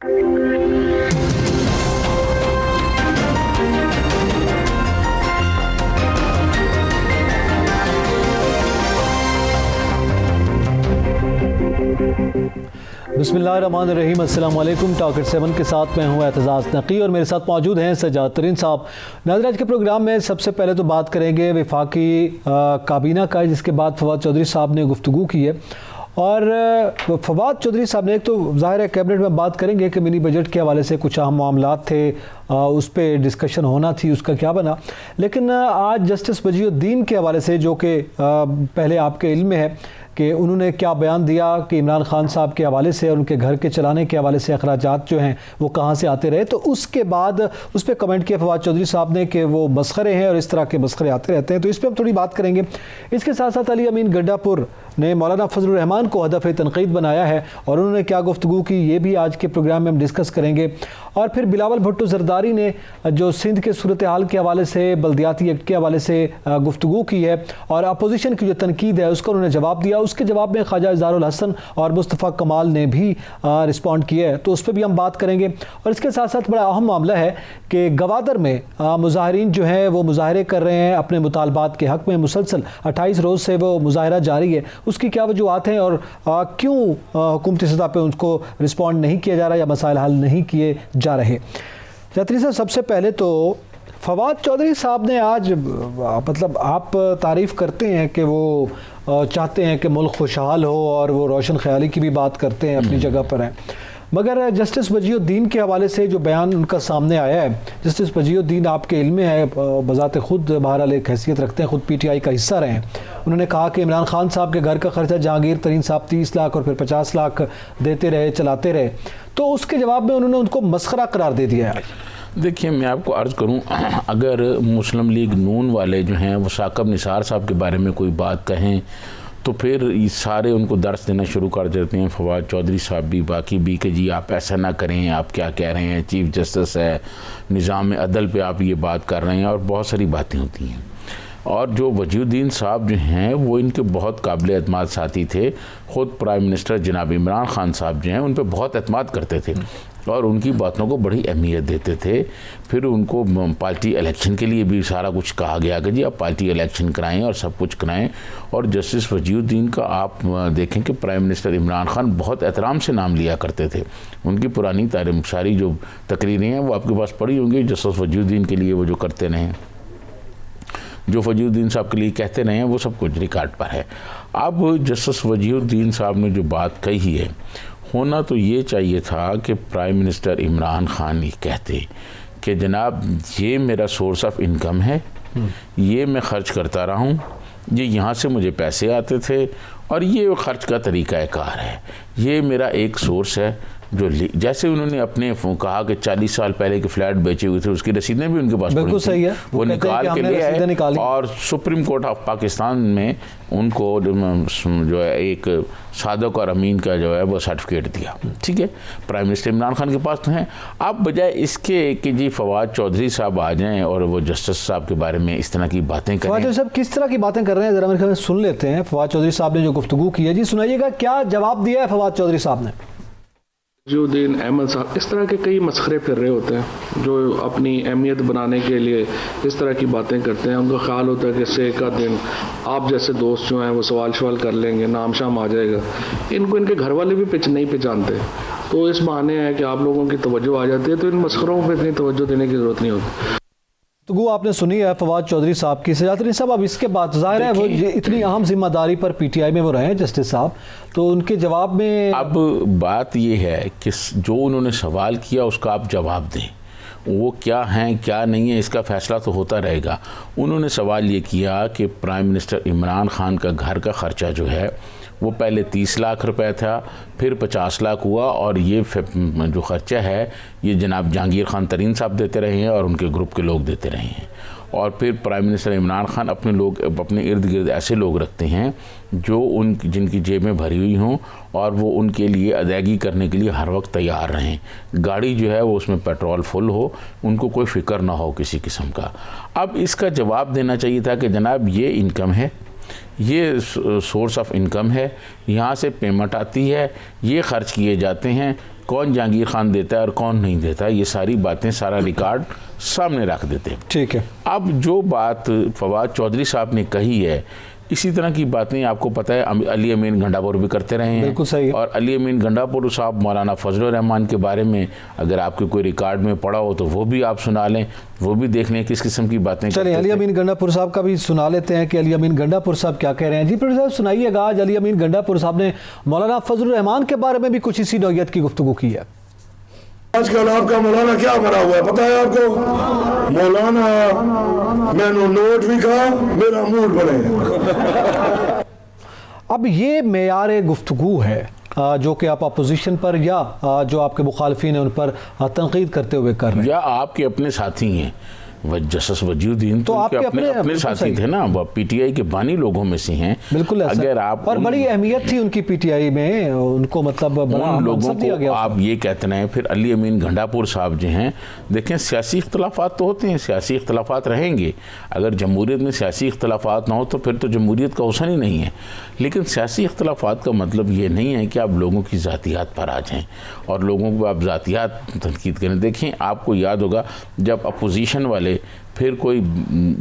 बिस्मिल्लाहिर्रहमानिर्रहीम, अस्सलाम वालेकुम। टॉकेट 7 के साथ मैं हूँ एतजाज़ नकी और मेरे साथ मौजूद हैं सज्जाद तरीन साहब। नाज़रीन, आज के प्रोग्राम में सबसे पहले तो बात करेंगे वफाकी काबीना का, जिसके बाद फवाद चौधरी साहब ने गुफ्तगू की है। और फवाद चौधरी साहब ने एक तो ज़ाहिर है कैबिनेट में बात करेंगे कि मिनी बजट के हवाले से कुछ अहम मामलात थे, उस पर डिस्कशन होना थी, उसका क्या बना। लेकिन आज जस्टिस वजीउद्दीन के हवाले से, जो कि पहले आपके इल्म में है कि उन्होंने क्या बयान दिया कि इमरान खान साहब के हवाले से और उनके घर के चलाने के हवाले से अखराजात जो हैं वो कहाँ से आते रहे, तो उसके बाद उस पर कमेंट किया फवाद चौधरी साहब ने कि वो मस्खरे हैं और इस तरह के मस्खरे आते रहते हैं। तो इस पर हम थोड़ी बात करेंगे। इसके साथ साथ अली अमीन गड्डापुर ने मौलाना फजलुर रहमान को हदफ तनकीद बनाया है और उन्होंने क्या गुफ्तगू की, ये भी आज के प्रोग्राम में हम डिस्कस करेंगे। और फिर बिलावल भुट्टो जरदारी ने जो सिंध के सूरत हाल के हवाले से, बल्दियाती एक्ट के हवाले से गुफ्तगू की है और अपोजिशन की जो तनकीद है उसका उन्होंने जवाब दिया। उसके जवाब में ख्वाजा इज़हारुल हसन और मुस्तफ़ा कमाल ने भी रिस्पॉन्ड किया है, तो उस पर भी हम बात करेंगे। और इसके साथ साथ बड़ा अहम मामला है कि गवादर में मुजाहिरीन जो हैं वो मुजाहरे कर रहे हैं अपने मुतालबात के हक़ में। मुसलसल 28 रोज़ से वो मुजाहरा जारी है। उसकी क्या वजूहत हैं और क्यों हुकूमती सतह पर उनको रिस्पॉन्ड नहीं किया जा रहा या मसाइल हल नहीं किए जा रहे। जात्री साहब, सबसे पहले तो फवाद चौधरी साहब ने आज, मतलब आप तारीफ़ करते हैं कि वो चाहते हैं कि मुल्क खुशहाल हो और वो रोशन ख्याली की भी बात करते हैं, अपनी जगह पर हैं, मगर जस्टिस वजीउद्दीन के हवाले से जो बयान उनका सामने आया है, जस्टिस वजीउद्दीन आपके इल्म में है, बज़ात खुद बहरहाल एक हैसियत रखते हैं, खुद PTI का हिस्सा रहे हैं। उन्होंने कहा कि इमरान खान साहब के घर का खर्चा जहांगीर तरीन साहब 30 लाख और फिर 50 लाख देते रहे, चलाते रहे। तो उसके जवाब में उन्होंने उनको मस्खरा करार दे दिया है। देखिए, मैं आपको अर्ज़ करूं, अगर मुस्लिम लीग नून वाले जो हैं वो साकब निसार साहब के बारे में कोई बात कहें तो फिर ये सारे उनको दर्स देना शुरू कर देते हैं, फवाद चौधरी साहब भी, बाकी भी, कि जी आप ऐसा ना करें, आप क्या कह रहे हैं, चीफ जस्टिस है, निज़ाम अदल पे आप ये बात कर रहे हैं, और बहुत सारी बातें होती हैं। और जो वजीउद्दीन साहब जो हैं वो इनके बहुत काबिल एतमाद साथी थे। ख़ुद प्राइम मिनिस्टर जनाब इमरान खान साहब जो हैं उन पर बहुत एतमाद करते थे और उनकी बातों को बड़ी अहमियत देते थे। फिर उनको पार्टी इलेक्शन के लिए भी सारा कुछ कहा गया कि जी आप पार्टी इलेक्शन कराएं और सब कुछ कराएं। और जस्टिस वजीउद्दीन का आप देखें कि प्राइम मिनिस्टर इमरान खान बहुत एहतराम से नाम लिया करते थे। उनकी पुरानी तारीख सारी जो तकरीरें हैं वो आपके पास पड़ी होंगी, जस्टिस वजीउद्दीन के लिए वो जो करते रहे हैं, जो वजीउद्दीन साहब के लिए कहते रहे हैं, वो सब कुछ रिकॉर्ड पर है। अब जस्टिस वजीउद्दीन साहब ने जो बात कही है, होना तो ये चाहिए था कि प्राइम मिनिस्टर इमरान खान ये कहते कि जनाब ये मेरा सोर्स ऑफ इनकम है, ये मैं ख़र्च करता रहा हूँ, ये यहाँ से मुझे पैसे आते थे और ये ख़र्च का तरीक़ाकार है, ये मेरा एक सोर्स है। जो जैसे उन्होंने अपने कहा कि 40 साल पहले के फ्लैट बेचे हुए थे, उसकी रसीदें भी उनके पास बिल्कुल सही है, वो निकाल के ले आए और सुप्रीम कोर्ट ऑफ पाकिस्तान में उनको जो है एक सादक और अमीन का जो है वो सर्टिफिकेट दिया। ठीक है, प्राइम मिनिस्टर इमरान खान के पास तो हैं। अब बजाय इसके कि जी फवाद चौधरी साहब आ जाएं और वो जस्टिस साहब के बारे में इस तरह की बातें करें। फवाद चौधरी साहब किस तरह की बातें कर रहे हैं, ज़रा मेरे ख्याल में सुन लेते हैं। फवाद चौधरी साहब ने जो गुफ्तगू की है, जी सुनाइएगा, क्या जवाब दिया है फवाद चौधरी साहब ने। वजीउद्दीन अहमद साहब इस तरह के कई मस्खरे फिर रहे होते हैं जो अपनी अहमियत बनाने के लिए इस तरह की बातें करते हैं। उनका ख्याल होता है कि इससे एक दिन आप जैसे दोस्त जो हैं वो सवाल कर लेंगे, नाम शाम आ जाएगा। इनको इनके घर वाले भी नहीं पहचानते, तो इस बहाने है कि आप लोगों की तवज्जो आ जाती है, तो इन मस्खरों पर इतनी तवज्जो देने की ज़रूरत नहीं होती। तो वो आपने सुनी है फवाद चौधरी साहब की। सज्जाद तरीन साहब, अब इसके बाद ज़ाहिर है वो इतनी अहम जिम्मेदारी पर PTI में वो रहे हैं जस्टिस साहब, तो उनके जवाब में अब बात ये है कि जो उन्होंने सवाल किया उसका आप जवाब दें। वो क्या हैं क्या नहीं है इसका फ़ैसला तो होता रहेगा। उन्होंने सवाल ये किया कि प्राइम मिनिस्टर इमरान खान का घर का ख़र्चा जो है वो पहले 30 लाख रुपए था, फिर 50 लाख हुआ, और ये जो ख़र्चा है ये जनाब जहांगीर खान तरीन साहब देते रहे हैं और उनके ग्रुप के लोग देते रहे हैं। और फिर प्राइम मिनिस्टर इमरान खान अपने इर्द गिर्द ऐसे लोग रखते हैं जो जिनकी जेबें भरी हुई हों और वो उनके लिए अदायगी करने के लिए हर वक्त तैयार रहें। गाड़ी जो है वो उसमें पेट्रोल फुल हो, उनको कोई फ़िक्र ना हो किसी किस्म का। अब इसका जवाब देना चाहिए था कि जनाब ये इनकम है, ये सोर्स ऑफ इनकम है, यहाँ से पेमेंट आती है, ये ख़र्च किए जाते हैं, कौन जहांगीर खान देता है और कौन नहीं देता, ये सारी बातें, सारा रिकॉर्ड सामने रख देते हैं। ठीक है। अब जो बात फवाद चौधरी साहब ने कही है, इसी तरह की बातें आपको पता है अली अमीन गंडापुर भी करते रहे हैं। बिल्कुल सही है। और अली अमीन गंडापुर साहब मौलाना फजलुर रहमान के बारे में अगर आपके कोई रिकॉर्ड में पड़ा हो तो वो भी आप सुना लें, वो भी देख लें किस किस्म की बातें। चलिए अली अमीन गंडापुर साहब का भी सुना लेते हैं कि अली अमीन गंडापुर साहब क्या कह रहे हैं। जी प्रोड्यूसर साहब सुनाइएगा, आज अली अमीन गंडापुर साहब ने मौलाना फजलुर रहमान के बारे में भी कुछ इसी नौयत की गुफ्तगू की है। आजकल आपका मौलाना क्या बना हुआ है पता है आपको? मौलाना मैंने नोट भी कहा, मेरा मूड बने। अब ये मेयार गुफ्तगू है जो कि आप अपोजिशन पर या जो आपके मुखालफिन हैं उन पर तनकीद करते हुए कर रहे हैं, या आपके अपने साथी हैं जस्टिस वजीउद्दीन, तो आपके अपने साथी थे ना, वो पीटीआई के बानी लोगों में से हैं। बिल्कुल अगर आप और बड़ी अहमियत थी उनकी पीटीआई में, उनको मतलब बड़ा लोगों दिया गया। को आप ये कहते हैं। फिर अली अमीन गंडापुर साहब जो हैं, देखें सियासी इख्तलाफात तो होते हैं, सियासी इख्तलाफात रहेंगे। अगर जमहूरियत में सियासी इख्तलाफात ना हो तो फिर तो जमहूरियत का हुस्न ही नहीं है। लेकिन सियासी इख्तलाफात का मतलब ये नहीं है कि आप लोगों की ज़ातियात पर आ जाएँ और लोगों को आप ज़ातियात तनकीद करें। देखें आपको याद होगा जब अपोजिशन वाले फिर कोई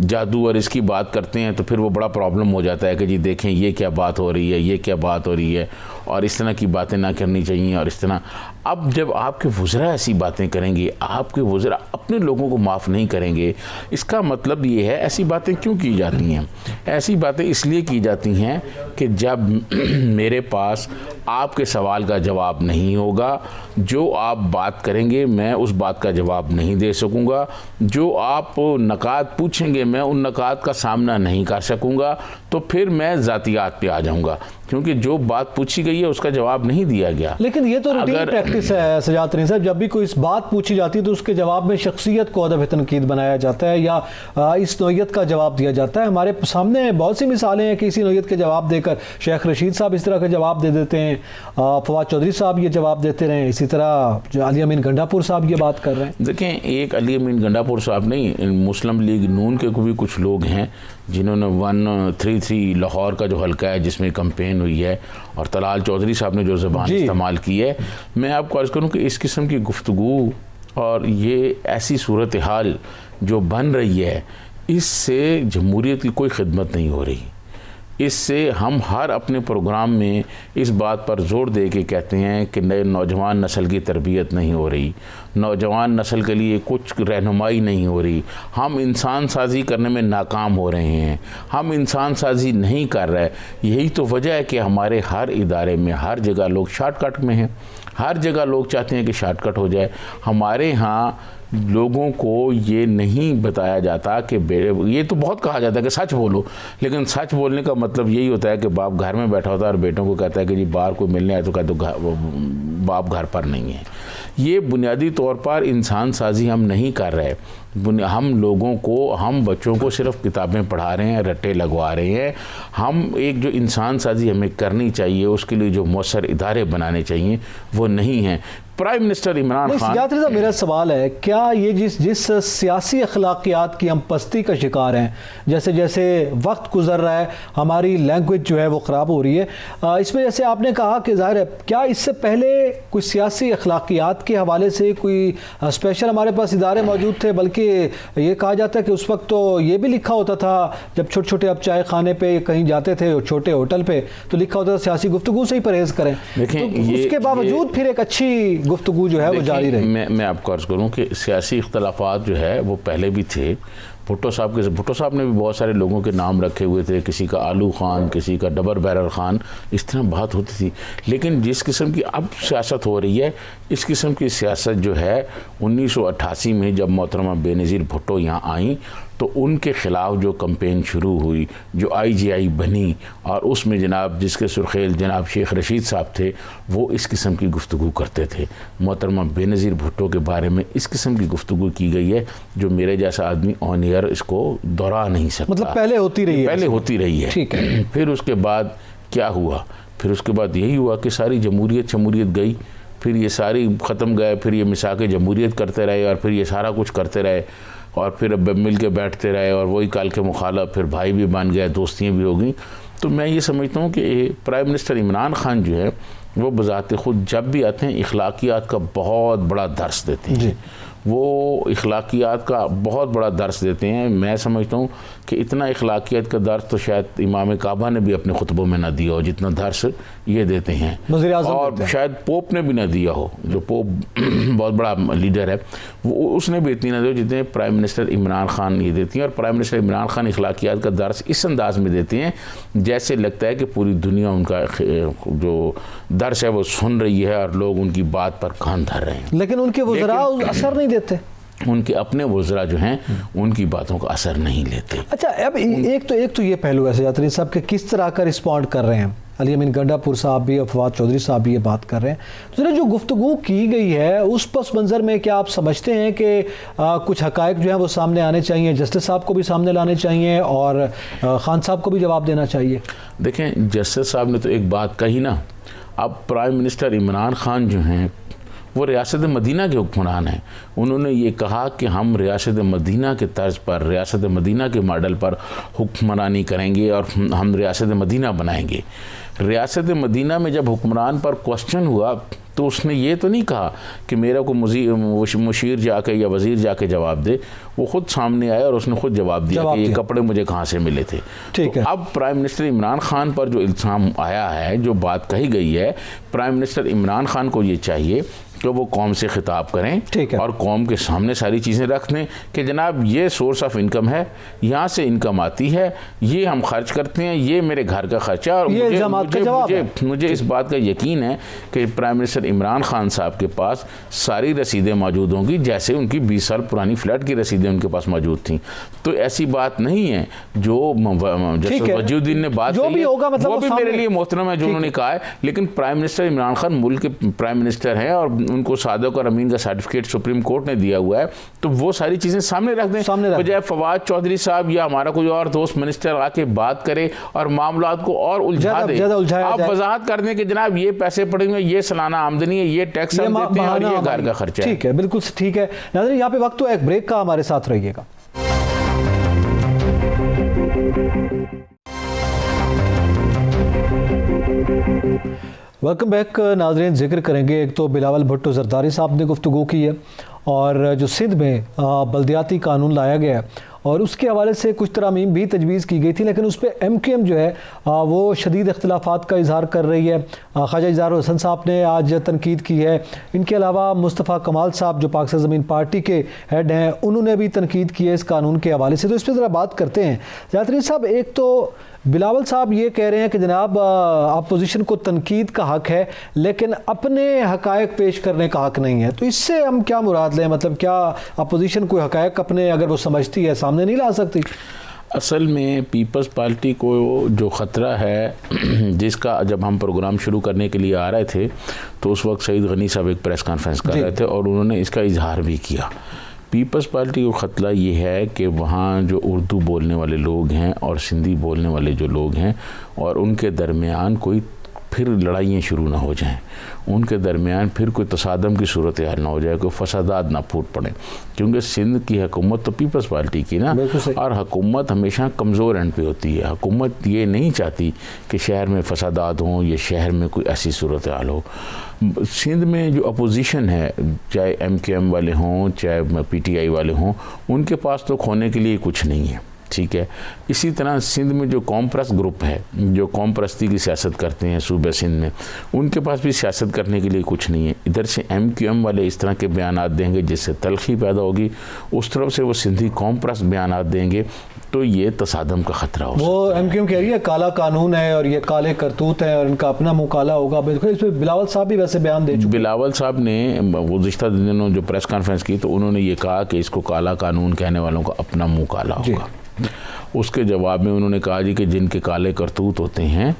जादू और इसकी बात करते हैं तो फिर वो बड़ा प्रॉब्लम हो जाता है कि जी देखें ये क्या बात हो रही है, ये क्या बात हो रही है और इस तरह की बातें ना करनी चाहिए और इस तरह। अब जब आपके वज़रा ऐसी बातें करेंगे, आपके वज़रा अपने लोगों को माफ़ नहीं करेंगे, इसका मतलब ये है ऐसी बातें क्यों की जाती हैं? ऐसी बातें इसलिए की जाती हैं कि जब मेरे पास आपके सवाल का जवाब नहीं होगा, जो आप बात करेंगे मैं उस बात का जवाब नहीं दे सकूंगा, जो आप नकात पूछेंगे मैं उन नकात का सामना नहीं कर सकूंगा, तो फिर मैं ज़ातियात पे आ जाऊंगा, क्योंकि जो बात पूछी गई है उसका जवाब नहीं दिया गया। लेकिन ये तो रूटीन प्रैक्टिस है सजात रहीम साहब, जब भी कोई इस बात पूछी जाती है तो उसके जवाब में शख्सियत को अदब तनकीद बनाया जाता है या इस नौयत का जवाब दिया जाता है। हमारे सामने बहुत सी मिसालें हैं कि इसी नौयत के जवाब देकर शेख रशीद साहब इस तरह का जवाब दे देते हैं, फवाद चौधरी साहब ये जवाब देते रहे, इसी तरह अली अमीन गंडापुर साहब ये बात कर रहे हैं। देखें एक अली अमीन गंडापुर साहब नहीं, मुस्लिम लीग नून के भी कुछ लोग हैं जिन्होंने 133 लाहौर का जो हल्का है जिसमें कैंपेन हुई है और तलाल चौधरी साहब ने जो ज़बान इस्तेमाल की है, मैं आपको अर्ज़ करूँ कि इस किस्म की गुफ्तगू और ये ऐसी सूरत हाल जो बन रही है, इससे जमहूरियत की कोई खिदमत नहीं हो रही। इससे हम हर अपने प्रोग्राम में इस बात पर ज़ोर दे के कहते हैं कि नए नौजवान नस्ल की तरबियत नहीं हो रही, नौजवान नस्ल के लिए कुछ रहनुमाई नहीं हो रही, हम इंसान साजी करने में नाकाम हो रहे हैं, हम इंसान साजी नहीं कर रहे। यही तो वजह है कि हमारे हर इदारे में हर जगह लोग शॉर्टकट में हैं, हर जगह लोग चाहते हैं कि शॉर्टकट हो जाए। हमारे यहाँ लोगों को ये नहीं बताया जाता कि ये तो बहुत कहा जाता है कि सच बोलो, लेकिन सच बोलने का मतलब यही होता है कि बाप घर में बैठा होता है और बेटों को कहता है कि जी बाहर कोई मिलने आए तो कहते तो बाप घर पर नहीं है। ये बुनियादी तौर पर इंसान साजी हम नहीं कर रहे। हम लोगों को, हम बच्चों को सिर्फ किताबें पढ़ा रहे हैं, रट्टे लगवा रहे हैं। हम एक जो इंसान साजी हमें करनी चाहिए, उसके लिए जो मौसर इदारे बनाने चाहिए वो नहीं हैं। प्राइम मिनिस्टर इमरान खान, मेरा सवाल है क्या ये जिस सियासी अखलाकियात की हम पस्ती का शिकार हैं, जैसे जैसे वक्त गुजर रहा है हमारी लैंग्वेज जो है वो ख़राब हो रही है, इसमें जैसे आपने कहा कि ज़ाहिर है क्या इससे पहले कोई सियासी अखलाकियात के हवाले से कोई स्पेशल हमारे पास इदारे मौजूद थे? बल्कि ये कहा जाता है कि उस वक्त तो ये भी लिखा होता था जब छोटे छोटे आप चाय खाने पे कहीं जाते थे छोटे होटल पे तो लिखा होता था सियासी गुफ्तगू से ही परहेज़ करें। देखें तो उसके बावजूद फिर एक अच्छी गुफ्तगू जो है वो जारी रही। मैं आपको अर्ज़ करूँ कि सियासी इख्तलाफात जो है वो पहले भी थे। भुट्टो साहब ने भी बहुत सारे लोगों के नाम रखे हुए थे, किसी का आलू खान, किसी का डबर बैरर खान, इस तरह बात होती थी। लेकिन जिस किस्म की अब सियासत हो रही है, इस किस्म की सियासत जो है 1988 में जब मोहतरमा बेनज़ीर भुट्टो यहाँ आई तो उनके ख़िलाफ़ जो कैंपेन शुरू हुई, जो IGI बनी और उसमें जनाब जिसके सुर्खेल जनाब शेख रशीद साहब थे, वो इस किस्म की गुफ्तगू करते थे। मोहतरमा बेनज़ीर भुट्टो के बारे में इस किस्म की गुफ्तगू की गई है जो मेरे जैसा आदमी ऑन एयर इसको दोहरा नहीं सकता। मतलब पहले होती रही है। ठीक है। फिर उसके बाद क्या हुआ? फिर उसके बाद यही हुआ कि सारी जमहूरियत गई, फिर ये सारी ख़त्म गए, फिर ये मिसाक़े जमहूरियत करते रहे और फिर ये सारा कुछ करते रहे और फिर अब मिल के बैठते रहे और वही काल के मुखालफ फिर भाई भी बन गए, दोस्तियाँ भी हो गई। तो मैं ये समझता हूँ कि प्राइम मिनिस्टर इमरान खान जो है वो बज़ाते ख़ुद जब भी आते हैं इखलाकियात का बहुत बड़ा दर्स देते हैं। वो इखलाकियात का बहुत बड़ा दर्स देते हैं। मैं समझता हूँ कि इतना इखलाकियात का दर्स तो शायद इमाम काबा ने भी अपने खुतबों में ना दिया हो जितना दर्स ये देते हैं, और शायद पोप ने भी ना दिया हो, जो पोप बहुत बड़ा लीडर है वो उसने भी इतनी ना दिया जितने प्राइम मिनिस्टर इमरान खान ये देती हैं। और प्राइम मिनिस्टर इमरान खान इखलाकियात का दर्स इस अंदाज में देते हैं जैसे लगता है कि पूरी दुनिया उनका जो दर्स है वो सुन रही है और लोग उनकी बात पर कान धर रहे हैं। लेकिन उनके वज़रा असर नहीं देते, उनके अपने वज़रा जो हैं उनकी बातों का असर नहीं लेते। अच्छा, अब एक तो ये पहलू है सजाद तरीन साहब के किस तरह का रिस्पॉन्ड कर रहे हैं। अली अमीन गंडापुर साहब भी, फवाद चौधरी साहब भी ये बात कर रहे हैं। तो जो गुफ्तगू की गई है उस पस मंज़र में क्या आप समझते हैं कि कुछ हक़ाइक़ जो हैं वो सामने आने चाहिए, जस्टिस साहब को भी सामने लाने चाहिए और खान साहब को भी जवाब देना चाहिए? देखें, जस्टिस साहब ने तो एक बात कही ना, अब प्राइम मिनिस्टर इमरान खान जो हैं वो रियासत मदीना के हुक्मरान हैं। उन्होंने ये कहा कि हम रियासत मदीना के तर्ज पर, रियासत मदीना के मॉडल पर हुक्मरानी करेंगे और हम रियासत मदीना बनाएंगे। रियासत मदीना में जब हुक्मरान पर क्वेश्चन हुआ तो उसने ये तो नहीं कहा कि मेरा को मुशीर जाके या वज़ीर जाके जवाब दे, वो ख़ुद सामने आया और उसने ख़ुद जवाब दिया कि ये कपड़े मुझे कहाँ से मिले थे। ठीक है। अब प्राइम मिनिस्टर इमरान खान पर जो इल्ज़ाम आया है, जो बात कही गई है, प्राइम मिनिस्टर इमरान खान को ये चाहिए कि वो कौम से खिताब करें और कौम के सामने सारी चीज़ें रख दें कि जनाब ये सोर्स ऑफ इनकम है, यहाँ से इनकम आती है, ये हम खर्च करते हैं, ये मेरे घर का खर्चा। और मुझे इस बात का यकीन है कि प्राइम मिनिस्टर इमरान खान साहब के पास सारी रसीदें मौजूद होंगी, जैसे उनकी 20 साल पुरानी फ्लैट की रसीदें उनके पास मौजूद थी। तो ऐसी बात नहीं है जो वजीउद्दीन ने बात की है, वो भी मेरे लिए मोहतरम है जो उन्होंने कहा है। लेकिन प्राइम मिनिस्टर इमरान खान मुल्क के प्राइम मिनिस्टर हैं और उनको सादक और अमीन का सर्टिफिकेट सुप्रीम कोर्ट ने दिया हुआ है, तो वो सारी चीज़ें सामने रख दें, बजाय फवाद चौधरी साहब या हमारा कोई और दोस्त मिनिस्टर आके बात करे और मामलात को और उलझा दे। आप वजाहत कर दें कि जनाब ये पैसे पड़ेंगे, ये सालाना आमदनी है, ये टैक्स हम देते हैं और ये घर का खर्चा है। ठीक है, बिल्कुल ठीक है। नाज़रीन, यहाँ पे वक्त तो एक ब्रेक का, हमारे साथ रहिएगा। वेलकम बैक नाज़रीन। जिक्र करेंगे, एक तो बिलावल भुट्टो ज़रदारी साहब ने गुफ्तगू की है और जो सिंध में बल्दियाती कानून लाया गया है और उसके हवाले से कुछ तरामीम भी तजवीज़ की गई थी, लेकिन उस पर MQM जो है वो शदीद इख्तिलाफ़ात का इजहार कर रही है। ख्वाजा इज़हार हसन साहब ने आज तनकीद की है। इनके अलावा मुस्तफ़ा कमाल साहब जो पाक ज़मीन पार्टी के हेड हैं, उन्होंने भी तनकीद की है इस कानून के हवाले से। तो इस पर ज़रा बात करते हैं। ज़ातरी साहब, एक तो बिलावल साहब ये कह रहे हैं कि जनाब अपोजिशन को तनकीद का हक़ है लेकिन अपने हक़ाइक़ पेश करने का हक़ नहीं है। तो इससे हम क्या मुराद लें? मतलब क्या अपोजिशन कोई हक़ाइक़ अपने अगर वो समझती है सामने नहीं ला सकती? असल में पीपल्स पार्टी को जो ख़तरा है, जिसका जब हम प्रोग्राम शुरू करने के लिए आ रहे थे तो उस वक्त सईद गनी साहब एक प्रेस कॉन्फ्रेंस कर रहे थे और उन्होंने इसका इजहार भी किया। पीपल्स पार्टी को ख़तरा ये है कि वहाँ जो उर्दू बोलने वाले लोग हैं और सिंधी बोलने वाले जो लोग हैं और उनके दरमियान कोई फिर लड़ाइयाँ शुरू ना हो जाएं, उनके दरमियान फिर कोई तसादम की सूरत हाल ना हो जाए, कोई फसादात ना फूट पड़े। क्योंकि सिंध की हुकूमत तो पीपल्स पार्टी की ना, और हुकूमत हमेशा कमज़ोर एंड पे होती है। हुकूमत ये नहीं चाहती कि शहर में फसादात हों या शहर में कोई ऐसी सूरत हाल हो। सिंध में जो अपोजिशन है, चाहे MQM वाले हों चाहे PTI वाले हों, उनके पास तो खोने के लिए कुछ नहीं है। ठीक है, इसी तरह सिंध में जो कौम परस्त ग्रुप है, जो कौम परस्ती की सियासत करते हैं सूबे सिंध में, उनके पास भी सियासत करने के लिए कुछ नहीं है। इधर से MQM वाले इस तरह के बयानात देंगे जिससे तलखी पैदा होगी, उस तरफ से वो सिंधी कौम परस्त बयानात देंगे, तो ये तसादम का ख़तरा हो। वो MQM कह रही है काला कानून है और ये काले करतूत है और इनका अपना मुँह काला होगा। बिल्कुल, इस पर बिलावल साहब भी वैसे बयान दे चुके। बिलावल साहब ने गुज़िश्ता दिनों जो प्रेस कॉन्फ्रेंस की तो उन्होंने ये कहा कि इसको काला कानून कहने वालों का अपना मुँह काला होगा। उसके जवाब में उन्होंने कहा जी कि जिनके काले करतूत होते हैं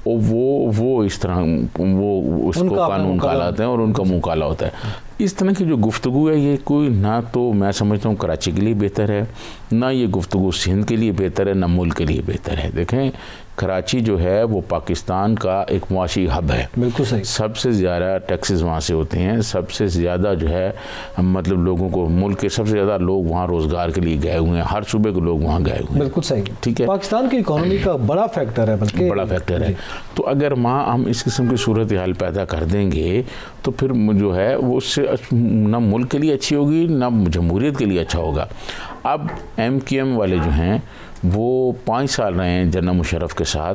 वो इस तरह वो उसको कानून कहलाते हैं और उनका मुंह काला होता है। इस तरह की जो गुफ्तगू है ये कोई ना तो मैं समझता हूँ कराची के लिए बेहतर है, ना ये गुफ्तगू सिंध के लिए बेहतर है, ना मुल्क के लिए बेहतर है। देखें, कराची जो है वो पाकिस्तान का एक मुआशी हब है। बिल्कुल सही। सबसे ज़्यादा टैक्सेस वहाँ से होते हैं, सबसे ज़्यादा जो है मतलब लोगों को, मुल्क के सबसे ज़्यादा लोग वहाँ रोज़गार के लिए गए हुए हैं, हर सूबे के लोग वहाँ गए हुए हैं। बिल्कुल सही। ठीक है, पाकिस्तान की इकोनॉमी का बड़ा फैक्टर है, बल्कि बड़ा फैक्टर है। तो अगर वहाँ हम इस किस्म की सूरत हाल पैदा कर देंगे तो फिर जो है वो उससे ना मुल्क के लिए अच्छी होगी ना जमहूरियत के लिए अच्छा होगा। अब MQM वाले जो हैं वो 5 साल रहे हैं जनरल मुशर्रफ के साथ,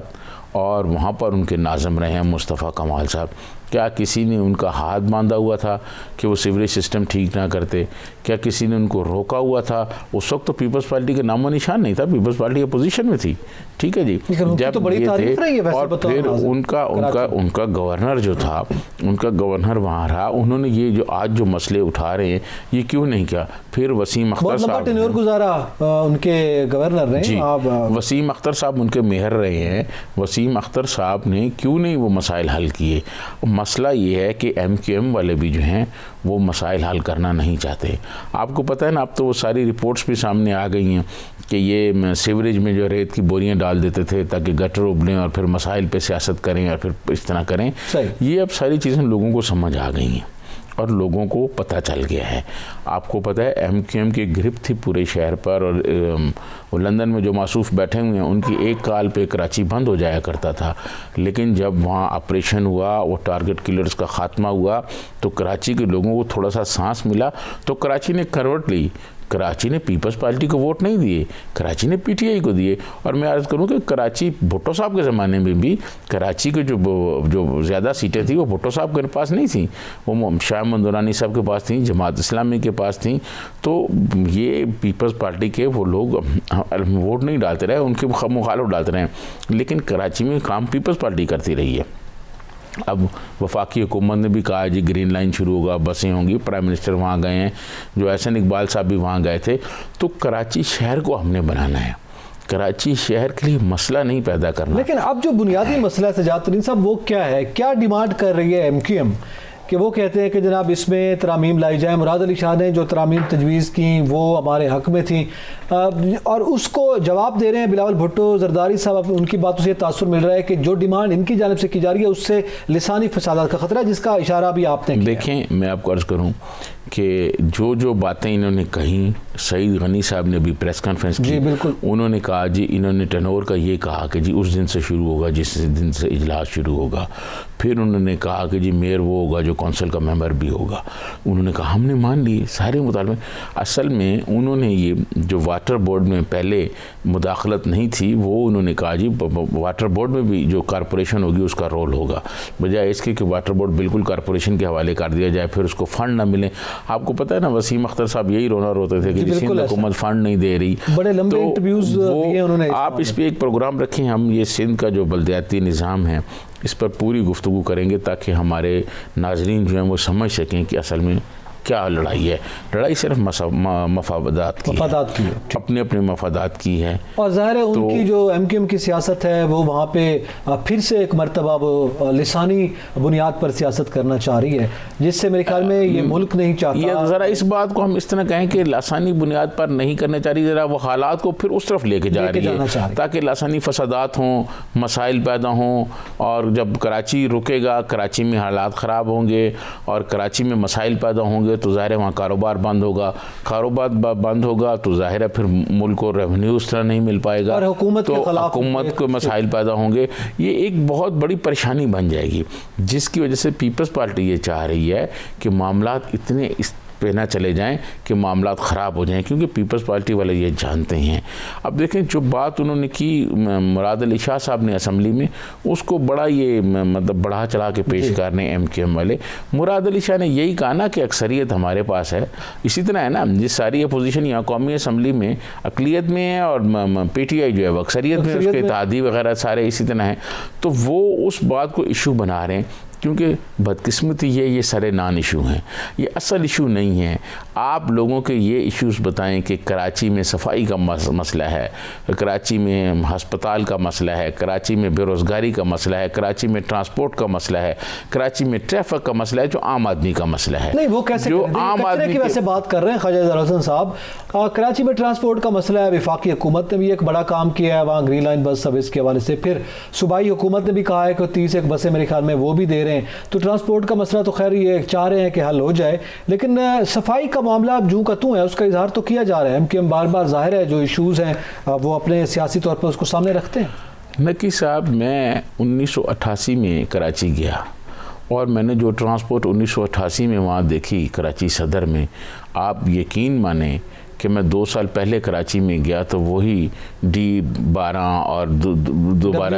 और वहाँ पर उनके नाज़म रहे हैं मुस्तफ़ा कमाल साहब। क्या किसी ने उनका हाथ बांधा हुआ था कि वो सीवरेज सिस्टम ठीक ना करते? क्या किसी ने उनको रोका हुआ था? उस वक्त तो पीपल्स पार्टी के नामो निशान नहीं था, पीपल्स पार्टी अपोजिशन में थी। ठीक है जी, जब तो बड़ी तारीफ रही है वैसे, और फिर उनका गवर्नर जो था, उनका गवर्नर वहाँ रहा, उन्होंने ये जो आज जो मसले उठा रहे हैं ये क्यों नहीं किया? फिर वसीम अख्तर साहब टेन्योर गुजारा उनके गवर्नर ने जी, वसीम अख्तर साहब उनके मेयर रहे हैं। वसीम अख्तर साहब ने क्यों नहीं वो मसाइल हल किए? मसला ये है कि MQM वाले भी जो हैं वो मसाइल हल करना नहीं चाहते। आपको पता है ना, अब तो वो सारी रिपोर्ट्स भी सामने आ गई हैं कि ये सीवरेज में जो रेत की बोरियां डाल देते थे ताकि गटर उबलें और फिर मसाइल पे सियासत करें और फिर इस तरह करें। ये अब सारी चीज़ें लोगों को समझ आ गई हैं और लोगों को पता चल गया है। आपको पता है MQM की ग्रिप थी पूरे शहर पर, और लंदन में जो मासूफ बैठे हुए हैं उनकी एक कॉल पे कराची बंद हो जाया करता था। लेकिन जब वहाँ ऑपरेशन हुआ, वो टारगेट किलर्स का ख़ात्मा हुआ, तो कराची के लोगों को थोड़ा सा सांस मिला, तो कराची ने करवट ली। कराची ने पीपल्स पार्टी को वोट नहीं दिए, कराची ने PTI को दिए। और मैं अर्ज़ करूँ कि कराची भुट्टो साहब के ज़माने में भी कराची के जो ज़्यादा सीटें थी वो भुट्टो साहब के पास नहीं थी, वो शाह मंदुरानी साहब के पास थी, जमात इस्लामी के पास थी। तो ये पीपल्स पार्टी के वो लोग वोट नहीं डालते रहे, उनके मुखालिफ डालते रहे, लेकिन कराची में काम पीपल्स पार्टी करती रही है। अब वफाकी हुकूमत ने भी कहा जी ग्रीन लाइन शुरू होगा, बसें होंगी, प्राइम मिनिस्टर वहाँ गए हैं, जो एहसन इकबाल साहब भी वहाँ गए थे। तो कराची शहर को हमने बनाना है, कराची शहर के लिए मसला नहीं पैदा करना। लेकिन अब जो बुनियादी मसला है सजातरीन साहब वो क्या है? क्या डिमांड कर रही है MQM कि वो कहते हैं कि जनाब इसमें तरामीम लाई जाए? मुराद अली शाह ने जो तरामीम तजवीज़ की वो हमारे हक़ में थी, और उसको जवाब दे रहे हैं बिलावल भुट्टो जरदारी साहब। उनकी बातों से तासुर मिल रहा है कि जो डिमांड इनकी जानिब से की जा रही है उससे लिसानी फसादात का ख़तरा, जिसका इशारा भी आपने किया। देखें, मैं आपको अर्ज़ करूँ कि जो बातें इन्होंने कही, सईद गनी साहब ने भी प्रेस कॉन्फ्रेंस की, बिल्कुल, उन्होंने कहा जी, इन्होंने टर्नओवर का ये कहा कि जी उस दिन से शुरू होगा जिस दिन से इजलास शुरू होगा। फिर उन्होंने कहा कि जी मेयर वो होगा जो कौंसिल का मेंबर भी होगा। उन्होंने कहा हमने मान लिए सारे मुतालबे। असल में उन्होंने ये जो वाटर बोर्ड में पहले मुदाखलत नहीं थी, वो उन्होंने कहा जी वाटर बोर्ड में भी जो कारपोरेशन होगी उसका रोल होगा, बजाय इसके कि वाटर बोर्ड बिल्कुल कारपोरेशन के हवाले कर दिया जाए, फिर उसको फ़ंड ना मिले। आपको पता है ना, वसीम अख्तर साहब यही रोना रोते थे कि सिंध हुकूमत फ़ंड नहीं दे रही। बड़े लंबे इंटरव्यूज़ दिए उन्होंने। आप इस पर एक प्रोग्राम रखें, हम ये सिंध का जो बल्दियाती निज़ाम है इस पर पूरी गुफ्तगू करेंगे ताकि हमारे नाजरीन जो हैं वो समझ सकें कि असल में क्या लड़ाई है। लड़ाई सिर्फ मफादात की है, अपने अपने मफादात की है। और ज़ाहिर है उनकी जो MQM की सियासत है वो वहाँ पे फिर से एक मरतबा वो लिसानी बुनियाद पर सियासत करना चाह रही है, जिससे मेरे ख्याल में ये मुल्क नहीं चाहता। ये ज़रा इस बात को हम इस तरह कहें कि लासानी बुनियाद पर नहीं करना चाह रही, ज़रा वो हालात को फिर उस तरफ लेके जा रही है ताकि लासानी फसादात हों, मसाइल पैदा हों, और जब कराची रुकेगा, कराची में हालात ख़राब होंगे और कराची में मसाइल पैदा होंगे तो ज़ाहिर है वहाँ कारोबार बंद होगा, कारोबार बंद होगा तो ज़ाहिर है फिर मुल्क को रेवेन्यू उस तरह नहीं मिल पाएगा, और हुकूमत को मसाइल पैदा होंगे। ये एक बहुत बड़ी परेशानी बन जाएगी, जिसकी वजह से पीपल्स पार्टी ये चाह रही है कि मामलात इतने पे ना चले जाएं कि मामलात ख़राब हो जाएं, क्योंकि पीपल्स पार्टी वाले ये जानते हैं। अब देखें जो बात उन्होंने की मुराद अली शाह साहब ने असम्बली में, उसको बड़ा ये मतलब बढ़ा चढ़ा के पेश कर रहे हैं MQM वाले। मुराद अली शाह ने यही कहा ना कि अक्सरियत हमारे पास है, इसी तरह है ना जिस सारी अपोजिशन यहाँ कौमी असम्बली में अकलियत में है और PTI जो है वो अक्सरियत में, उसके इत्तेहादी वगैरह सारे इसी तरह हैं, तो वो उस बात को इशू बना रहे हैं क्योंकि बदकिस्मती ये सारे नॉन इशू हैं, ये असल इशू नहीं है। आप लोगों के ये इश्यूज़ बताएं कि कराची में सफाई का मसला है, कराची में हस्पताल का मसला है, कराची में बेरोज़गारी का मसला है, कराची में ट्रांसपोर्ट का मसला है, कराची में ट्रैफिक का मसला है, जो आम आदमी का मसला है। नहीं, वो कैसे जो आम आदमी की वैसे बात कर रहे हैं ख्वाजा इज़हार हुसैन साहब, कराची में ट्रांसपोर्ट का मसला है। वफाकी हुकूमत ने भी एक बड़ा काम किया है वहाँ ग्रीन लाइन बस सर्विस के हवाले से, फिर सूबाई हुकूमत ने भी कहा है कि 30 एक बसें मेरे ख्याल में वो भी दे रहे हैं। तो ट्रांसपोर्ट का मसला तो खैर ये चाह रहे हैं कि हल हो जाए, लेकिन सफाई का मामला अब जूं का तूं है, उसका इजहार तो किया जा रहा है कि हम बार बार ज़ाहिर है जो इशूज़ हैं वो अपने सियासी तौर पर उसको सामने रखते हैं। नकी साहब, मैं 1988 में कराची गया और मैंने जो ट्रांसपोर्ट 1988 में वहाँ देखी कराची सदर में, आप यकीन माने कि मैं 2 साल पहले कराची में गया तो वही D12 और दोबारा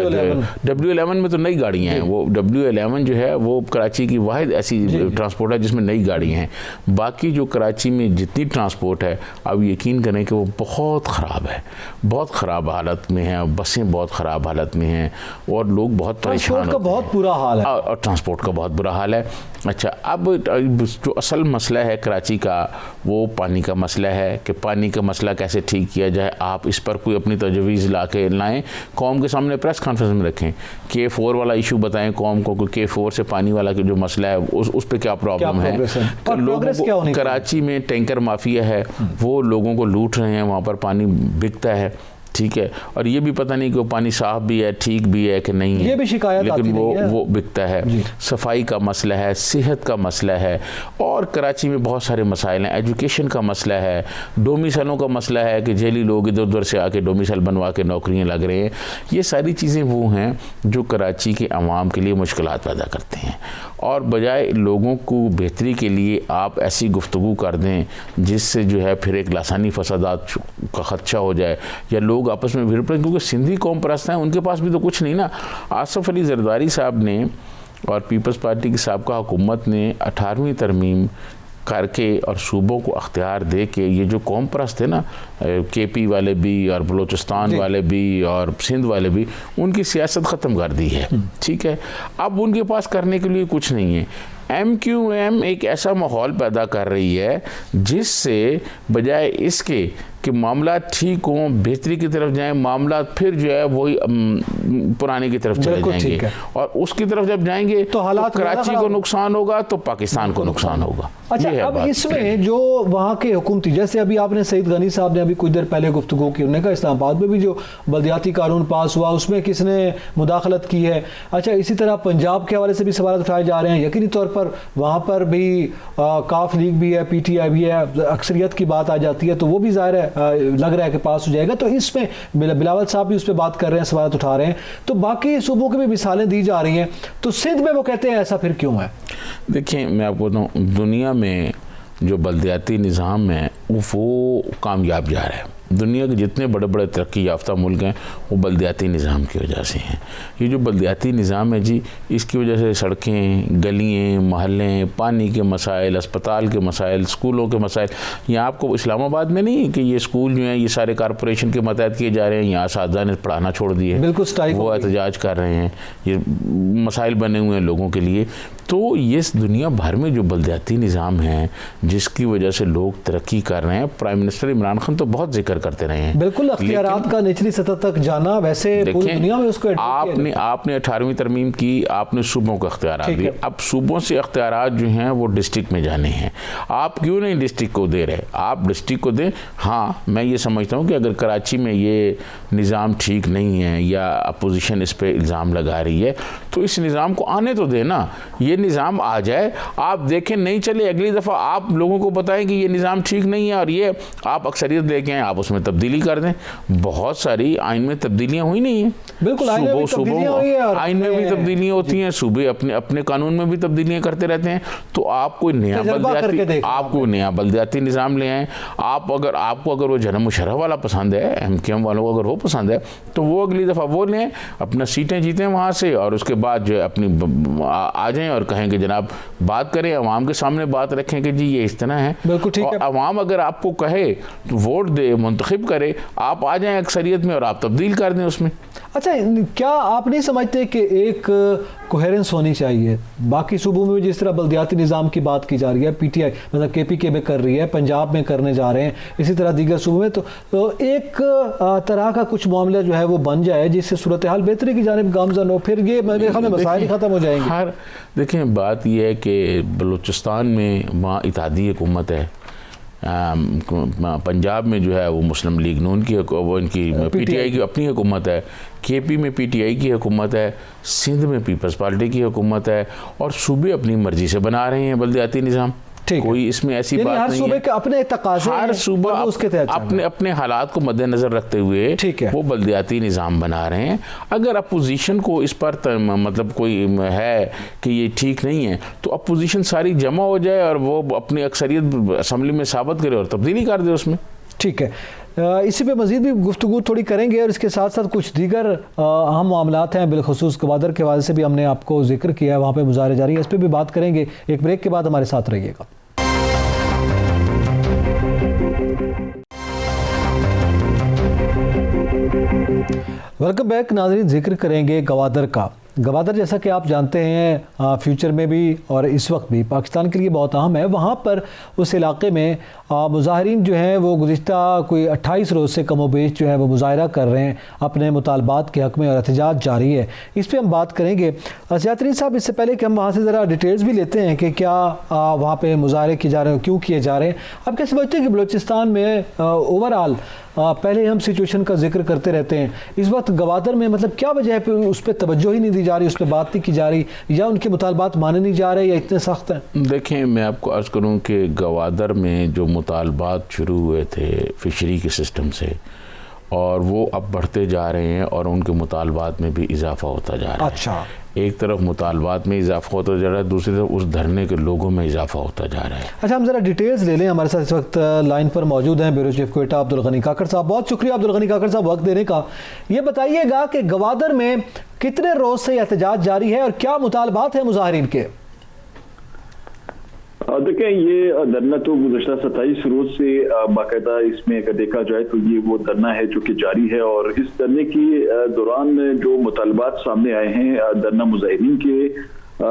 W11 में तो नई गाड़ियाँ हैं। वो W11 जो है वो कराची की वाहिद ऐसी ट्रांसपोर्ट है जिसमें नई गाड़ियाँ हैं। बाकी जो कराची में जितनी ट्रांसपोर्ट है, अब यकीन करें कि वो बहुत ख़राब है, बहुत ख़राब हालत में है, बसें बहुत ख़राब हालत में हैं और लोग बहुत परेशान, बहुत बुरा हाल है और ट्रांसपोर्ट का बहुत बुरा हाल है। अच्छा, अब जो असल मसला है कराची का, वो पानी का मसला है कि पानी का मसला कैसे ठीक किया जाए। आप इस पर कोई अपनी तजवीज़ ला के लाएँ, कौम के सामने प्रेस कॉन्फ्रेंस में रखें, K4 वाला इशू बताएं कौम को, K4 से पानी वाला जो मसला है उस पर क्या प्रॉब्लम है। तो लोगों को कराची में टैंकर माफिया है, वो लोगों को लूट रहे हैं, वहाँ पर पानी बिकता है, ठीक है, और ये भी पता नहीं कि वो पानी साफ भी है, ठीक भी है कि नहीं है, ये भी शिकायत लेकिन वो बिकता है। सफाई का मसला है, सेहत का मसला है, और कराची में बहुत सारे मसाइल हैं। एजुकेशन का मसला है, डोमिसाइलों का मसला है कि जेली लोग इधर उधर से आके डोमिसाइल बनवा के नौकरियां लग रहे हैं। ये सारी चीज़ें वो हैं जो कराची के अवाम के लिए मुश्किलात पैदा करते हैं, और बजाय लोगों को बेहतरी के लिए आप ऐसी गुफ्तगू कर दें जिससे जो है फिर एक लासानी फसादात का खदशा हो जाए या लोग आपस में भिड़ पड़े, क्योंकि सिंधी कौम परस्त हैं, उनके पास भी तो कुछ नहीं ना। आसिफ अली जरदारी साहब ने और पीपल्स पार्टी की साबका हुकूमत ने 18वीं तरमीम करके और सूबों को अख्तियार दे के ये जो कौम परस्त है ना, KP वाले भी और बलूचिस्तान वाले भी और सिंध वाले भी, उनकी सियासत ख़त्म कर दी है, ठीक है। अब उनके पास करने के लिए कुछ नहीं है। MQM एक ऐसा माहौल पैदा कर रही है जिससे बजाय इसके कि मामला ठीक हों, बेहतरी की तरफ जाएं, मामला फिर जो है वही पुराने की तरफ चले जाएंगे, और उसकी तरफ जब जाएंगे तो हालात कराची को नुकसान होगा तो पाकिस्तान को नुकसान होगा। अच्छा, अब इसमें जो वहाँ के हुकूमती, जैसे अभी आपने सईद गनी साहब ने अभी कुछ देर पहले गुफ्तगू की, उन्होंने कहा इस्लामाबाद में भी जो बल्दियाती कानून पास हुआ उसमें किसने मुदाखलत की है। अच्छा, इसी तरह पंजाब के हवाले से भी सवाल उठाए जा रहे हैं, यकीनी तौर पर वहाँ पर भी काफ लीग भी है, PTI भी है, अक्सरियत की बात आ जाती है तो वो भी ज़ाहिर है लग रहा है कि पास हो जाएगा। तो इसमें बिलावल साहब भी उस पर बात कर रहे हैं, सवाल उठा रहे हैं, तो बाकी सूबों की भी मिसालें दी जा रही हैं, तो सिंध में वो कहते हैं ऐसा फिर क्यों है? देखिए, मैं आपको बताऊँ, दुनिया में जो बल्दियाती निज़ाम है वो कामयाब जा रहा है। दुनिया के जितने बड़े बड़े तरक्की याफ्ता मुल्क हैं वो बल्दियाती निज़ाम की वजह से हैं। ये जो बल्दियाती निज़ाम है जी, इसकी वजह से सड़कें, गलियाँ, मोहल्ले, पानी के मसाइल, अस्पताल के मसाइल, स्कूलों के मसाइल, यहाँ आपको इस्लामाबाद में नहीं कि ये स्कूल जो हैं ये सारे कॉरपोरेशन के मतहत किए जा रहे हैं, यहाँ सादा ने पढ़ाना छोड़ दिए, बिल्कुल स्ट्राइक, वो एहतजाज कर रहे हैं, ये मसाइल बने हुए हैं लोगों के लिए। तो ये दुनिया भर में जो बल्दियाती निज़ाम है जिसकी वजह से लोग तरक्की कर रहे हैं, प्राइम मिनिस्टर इमरान खान तो बहुत जिक्र करते रहे हैं। बिल्कुल, अख्तियारात का निचली सतह तक जाना, वैसे पूरी दुनिया में उसको आपने 18वीं तरमीम की, आपने सूबों को अख्तियारात दिए, अब सूबों से अख्तियारात जो हैं वो डिस्ट्रिक्ट में जाने हैं। आप क्यों नहीं डिस्ट्रिक्ट को दे रहे? आप डिस्ट्रिक्ट को दें। हाँ, मैं ये समझता हूँ कि अगर कराची में ये निज़ाम ठीक नहीं है या अपोजिशन इस पर इल्ज़ाम लगा रही है तो इस निज़ाम को आने तो देना, ये निज़ाम आ जाए, आप देखें नहीं चले, अगली दफ़ा आप लोगों को बताएं कि ये निज़ाम ठीक नहीं है और ये आप अक्सरियत देखें, आप उसमें तब्दीली कर दें। बहुत सारी आइन में तब्दीलियाँ हुई नहीं हैं, बिल्कुल आइन में भी तब्दीलियाँ होती हैं, सूबे अपने कानून में भी तब्दीलियाँ करते रहते हैं। तो आप कोई नया बल्दियाती निज़ाम ले आएँ। आपको अगर वो जनम मुशर्रफ वाला पसंद है, MQM वालों को अगर वो पसंद है तो वो अगली दफ़ा वो लें, अपना सीटें जीतें वहाँ से, और उसके बाद जो अपनी आ जाएं और कहें कि जनाब बात करें, अवाम के सामने बात रखें कि जी ये इस तरह है। बिल्कुल ठीक है। अवाम अगर आपको कहे तो वोट दे, मुंतखब करे, आप आ जाएं अक्सरियत में और आप तब्दील कर दें उसमें। अच्छा, क्या आप नहीं समझते कि एक कोहेरेंस होनी चाहिए? बाकी सूबों में जिस तरह बल्दियाती निज़ाम की बात की जा रही है, पीटीआई मतलब केपीके में कर रही है, पंजाब में करने जा रहे हैं, इसी तरह दीगर सूबों में, तो एक तरह का कुछ मामला जो है वो बन जाए जिससे सूरत हाल बेहतरी की जानिब गामज़न हो, फिर ये मेरे ख्याल में मसाइल ख़त्म हो जाएंगे। देखें, बात यह है कि बलूचिस्तान में वहाँ इत्तेहादी हुकूमत है, पंजाब में जो है वो मुस्लिम लीग नून की, वो इनकी पीटीआई की अपनी हुकूमत है, केपी में पीटीआई की हुकूमत है, सिंध में पीपल्स पार्टी की हुकूमत है, और सूबे अपनी मर्जी से बना रहे हैं बल्दियाती निज़ाम। कोई इसमें ऐसी बात हर नहीं सूबे है, के अपने तकाज़े, हर सूबा अपने हालात को मद्देनजर रखते हुए वो बल्दियाती निज़ाम बना रहे हैं। अगर अपोजिशन को इस पर मतलब कोई है कि ये ठीक नहीं है, तो अपोजिशन सारी जमा हो जाए और वो अपनी अक्सरियत असम्बली में साबित करे और तब्दीली कर दे उसमें। ठीक है, इसी पे मज़ीद भी गुफ्तगू थोड़ी करेंगे, और इसके साथ साथ कुछ दीगर अहम मामलात हैं, बिलखुसूस गवादर के हवाले से भी हमने आपको जिक्र किया है, वहाँ पे मुज़ाहरे जारी है, इस पर भी बात करेंगे। एक ब्रेक के बाद हमारे साथ रहिएगा। वेलकम बैक नाज़रीन, जिक्र करेंगे गवादर का। गवादर जैसा कि आप जानते हैं फ्यूचर में भी और इस वक्त भी पाकिस्तान के लिए बहुत अहम है। वहाँ पर उस इलाके में मुजाहिरीन जो हैं वो गुज़िश्ता कोई 28 रोज़ से कम बेश जो है वो मुजाहरा कर रहे हैं अपने मुतालबात के हक़ में, और एहतजाज जारी है। इस पर हम बात करेंगे। ज़ियातरीन साहब, इससे पहले कि हम वहाँ से ज़रा डिटेल्स भी लेते हैं कि क्या वहाँ पर मुजाहरे किए जा रहे हैं, क्यों किए जा रहे हैं, आप कैसे समझते हैं कि बलूचिस्तान में ओवरऑल पहले हम सिचुएशन का जिक्र करते रहते हैं, इस वक्त गवादर में मतलब क्या वजह है उस पर तवज्जो ही नहीं दी जा रही, उस पर बात नहीं की जा रही, या उनके मुतालबात माने नहीं जा रहे, या इतने सख्त हैं? देखें, मैं आपको अर्ज़ करूं कि गवादर में जो मुतालबात शुरू हुए थे फ़िशरी के सिस्टम से, और वो अब बढ़ते जा रहे हैं और उनके मुतालबात में भी इजाफ़ा होता जा रहा है। अच्छा, एक तरफ मुतालबात में इजाफा होता जा रहा है, दूसरी तरफ उस धरने के लोगों में इजाफा होता जा रहा है। अच्छा, हम ज़रा डिटेल्स ले लें। हमारे साथ इस वक्त लाइन पर मौजूद हैं ब्यूरो चीफ क्वेटा अब्दुल गनी काकड़ साहब। बहुत शुक्रिया अब्दुल गनी काकड़ साहब वक्त देने का। ये बताइएगा कि गवादर में कितने रोज़ से एहतजाज जारी है और क्या मुतालबात है मुजाहिरीन के? देखें, ये धरना तो गुज़श्ता 27 रोज से बाकायदा इसमें अगर देखा जाए तो ये वो धरना है जो कि जारी है, और इस धरने के दौरान जो मुतालबात सामने आए हैं धरना मुजाहिरीन के,